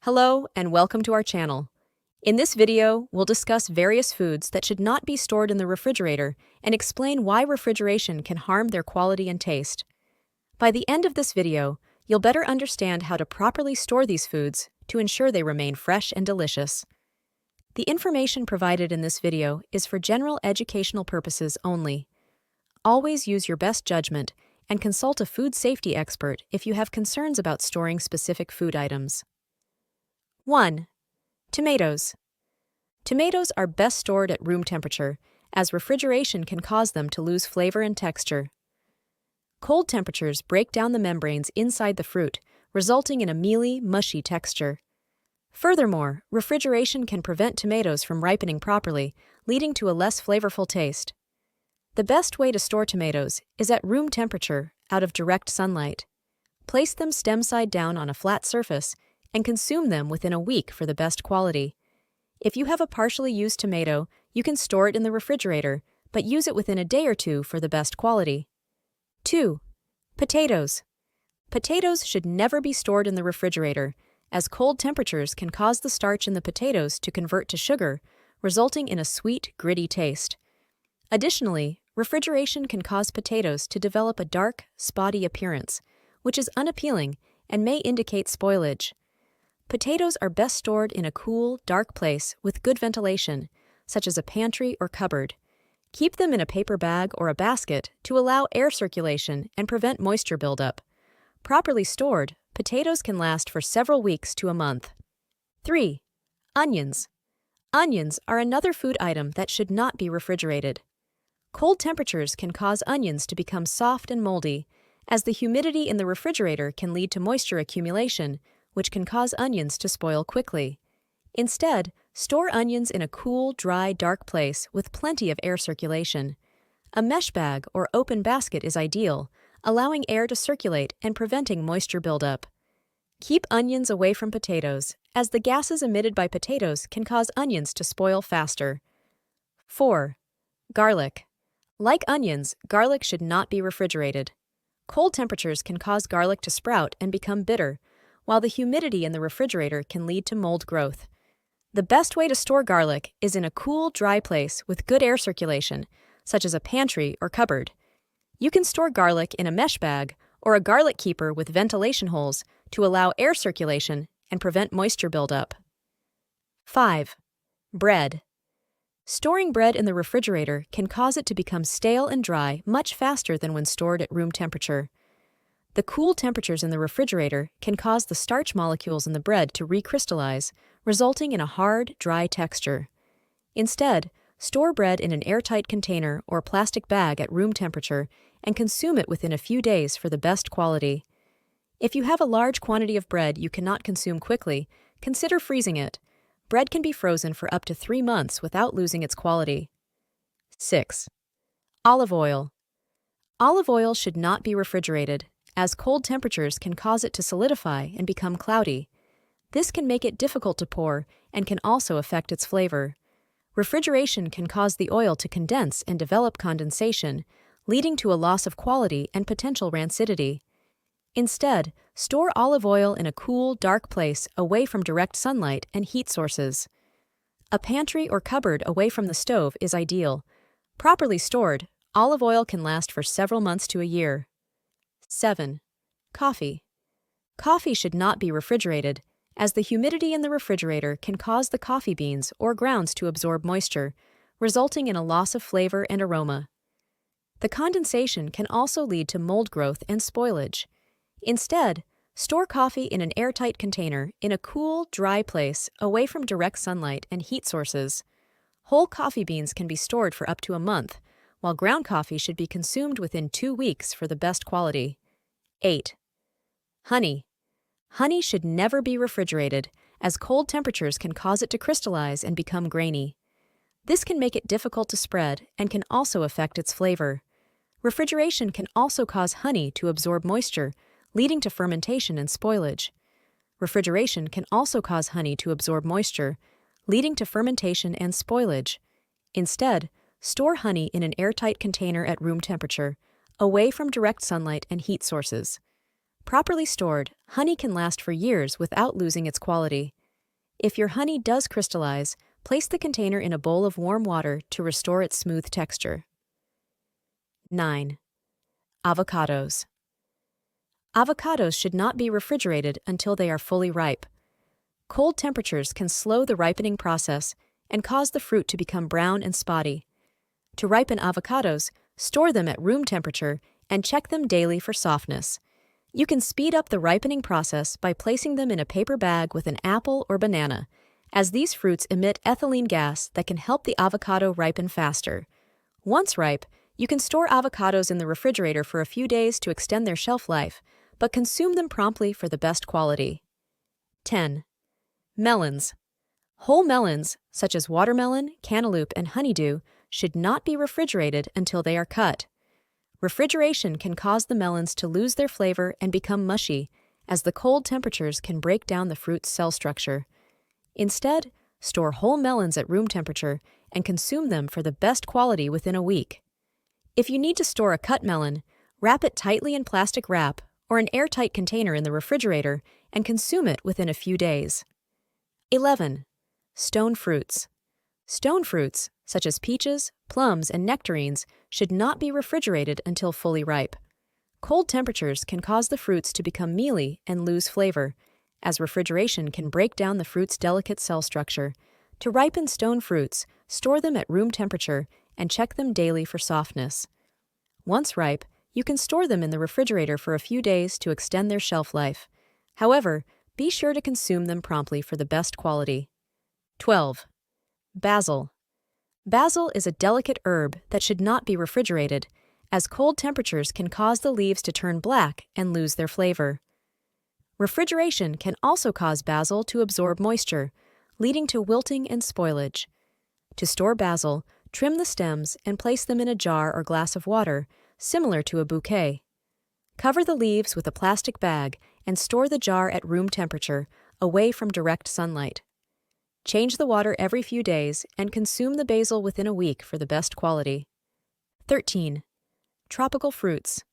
Hello and welcome to our channel. In this video, we'll discuss various foods that should not be stored in the refrigerator and explain why refrigeration can harm their quality and taste. By the end of this video, you'll better understand how to properly store these foods to ensure they remain fresh and delicious. The information provided in this video is for general educational purposes only. Always use your best judgment and consult a food safety expert if you have concerns about storing specific food items. 1. Tomatoes. Tomatoes are best stored at room temperature, as refrigeration can cause them to lose flavor and texture. Cold temperatures break down the membranes inside the fruit, resulting in a mealy, mushy texture. Furthermore, refrigeration can prevent tomatoes from ripening properly, leading to a less flavorful taste. The best way to store tomatoes is at room temperature, out of direct sunlight. Place them stem side down on a flat surface and consume them within a week for the best quality. If you have a partially used tomato, you can store it in the refrigerator, but use it within a day or two for the best quality. 2. Potatoes. Potatoes should never be stored in the refrigerator, as cold temperatures can cause the starch in the potatoes to convert to sugar, resulting in a sweet, gritty taste. Additionally, refrigeration can cause potatoes to develop a dark, spotty appearance, which is unappealing and may indicate spoilage. Potatoes are best stored in a cool, dark place with good ventilation, such as a pantry or cupboard. Keep them in a paper bag or a basket to allow air circulation and prevent moisture buildup. Properly stored, potatoes can last for several weeks to a month. 3. Onions. Onions are another food item that should not be refrigerated. Cold temperatures can cause onions to become soft and moldy, as the humidity in the refrigerator can lead to moisture accumulation, which can cause onions to spoil quickly. Instead, store onions in a cool, dry, dark place with plenty of air circulation. A mesh bag or open basket is ideal, allowing air to circulate and preventing moisture buildup. Keep onions away from potatoes, as the gases emitted by potatoes can cause onions to spoil faster. 4. Garlic. Like onions, garlic should not be refrigerated. Cold temperatures can cause garlic to sprout and become bitter, while the humidity in the refrigerator can lead to mold growth. The best way to store garlic is in a cool, dry place with good air circulation, such as a pantry or cupboard. You can store garlic in a mesh bag or a garlic keeper with ventilation holes to allow air circulation and prevent moisture buildup. 5. Bread. Storing bread in the refrigerator can cause it to become stale and dry much faster than when stored at room temperature. The cool temperatures in the refrigerator can cause the starch molecules in the bread to recrystallize, resulting in a hard, dry texture. Instead, store bread in an airtight container or plastic bag at room temperature and consume it within a few days for the best quality. If you have a large quantity of bread you cannot consume quickly, consider freezing it. Bread can be frozen for up to 3 months without losing its quality. 6. Olive oil. Olive oil should not be refrigerated, as cold temperatures can cause it to solidify and become cloudy. This can make it difficult to pour and can also affect its flavor. Refrigeration can cause the oil to condense and develop condensation, leading to a loss of quality and potential rancidity. Instead, store olive oil in a cool, dark place away from direct sunlight and heat sources. A pantry or cupboard away from the stove is ideal. Properly stored, olive oil can last for several months to a year. 7. Coffee. Coffee should not be refrigerated, as the humidity in the refrigerator can cause the coffee beans or grounds to absorb moisture, resulting in a loss of flavor and aroma. The condensation can also lead to mold growth and spoilage. Instead, store coffee in an airtight container in a cool, dry place away from direct sunlight and heat sources. Whole coffee beans can be stored for up to a month, while ground coffee should be consumed within 2 weeks for the best quality. 8. Honey. Honey should never be refrigerated, as cold temperatures can cause it to crystallize and become grainy. This can make it difficult to spread and can also affect its flavor. Refrigeration can also cause honey to absorb moisture, leading to fermentation and spoilage. Refrigeration can also cause honey to absorb moisture, leading to fermentation and spoilage. Instead, store honey in an airtight container at room temperature, away from direct sunlight and heat sources. Properly stored, honey can last for years without losing its quality. If your honey does crystallize, place the container in a bowl of warm water to restore its smooth texture. 9. Avocados. Avocados should not be refrigerated until they are fully ripe. Cold temperatures can slow the ripening process and cause the fruit to become brown and spotty. To ripen avocados, store them at room temperature and check them daily for softness. You can speed up the ripening process by placing them in a paper bag with an apple or banana, as these fruits emit ethylene gas that can help the avocado ripen faster. Once ripe, you can store avocados in the refrigerator for a few days to extend their shelf life, but consume them promptly for the best quality. 10. Melons. Whole melons, such as watermelon, cantaloupe, and honeydew, should not be refrigerated until they are cut. Refrigeration can cause the melons to lose their flavor and become mushy, as the cold temperatures can break down the fruit's cell structure. Instead, store whole melons at room temperature and consume them for the best quality within a week. If you need to store a cut melon, wrap it tightly in plastic wrap or an airtight container in the refrigerator and consume it within a few days. 11. Stone fruits. Stone fruits, such as peaches, plums, and nectarines, should not be refrigerated until fully ripe. Cold temperatures can cause the fruits to become mealy and lose flavor, as refrigeration can break down the fruit's delicate cell structure. To ripen stone fruits, store them at room temperature and check them daily for softness. Once ripe, you can store them in the refrigerator for a few days to extend their shelf life. However, be sure to consume them promptly for the best quality. 12. Basil. Basil is a delicate herb that should not be refrigerated, as cold temperatures can cause the leaves to turn black and lose their flavor. Refrigeration can also cause basil to absorb moisture, leading to wilting and spoilage. To store basil, trim the stems and place them in a jar or glass of water, similar to a bouquet. Cover the leaves with a plastic bag and store the jar at room temperature, away from direct sunlight. Change the water every few days and consume the basil within a week for the best quality. 13. Tropical fruits.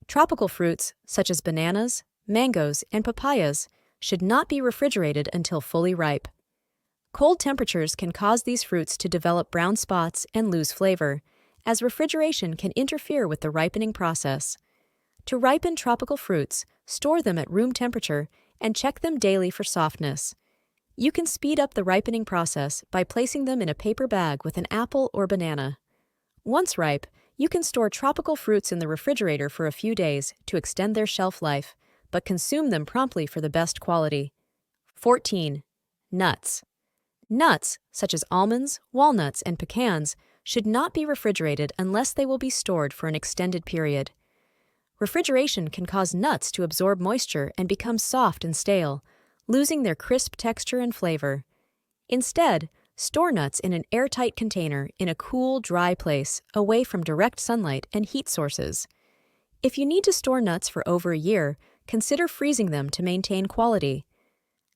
Tropical fruits, such as bananas, mangoes, and papayas, should not be refrigerated until fully ripe. Cold temperatures can cause these fruits to develop brown spots and lose flavor, as refrigeration can interfere with the ripening process. To ripen tropical fruits, store them at room temperature and check them daily for softness. You can speed up the ripening process by placing them in a paper bag with an apple or banana. Once ripe, you can store tropical fruits in the refrigerator for a few days to extend their shelf life, but consume them promptly for the best quality. 14. Nuts. Nuts, such as almonds, walnuts, and pecans, should not be refrigerated unless they will be stored for an extended period. Refrigeration can cause nuts to absorb moisture and become soft and stale, losing their crisp texture and flavor. Instead, store nuts in an airtight container in a cool, dry place away from direct sunlight and heat sources. If you need to store nuts for over a year, consider freezing them to maintain quality.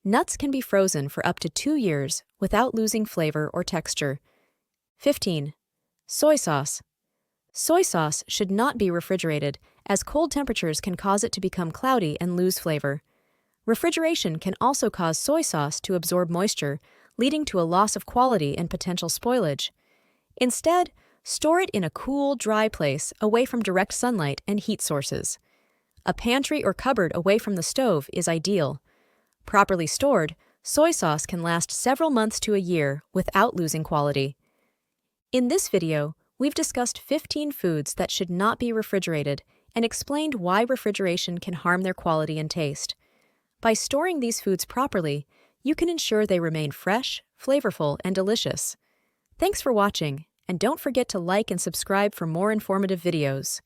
Nuts can be frozen for up to 2 years without losing flavor or texture. 15. Soy sauce. Soy sauce should not be refrigerated, as cold temperatures can cause it to become cloudy and lose flavor. Refrigeration can also cause soy sauce to absorb moisture, leading to a loss of quality and potential spoilage. Instead, store it in a cool, dry place away from direct sunlight and heat sources. A pantry or cupboard away from the stove is ideal. Properly stored, soy sauce can last several months to a year without losing quality. In this video, we've discussed 15 foods that should not be refrigerated and explained why refrigeration can harm their quality and taste. By storing these foods properly, you can ensure they remain fresh, flavorful, and delicious. Thanks for watching, and don't forget to like and subscribe for more informative videos.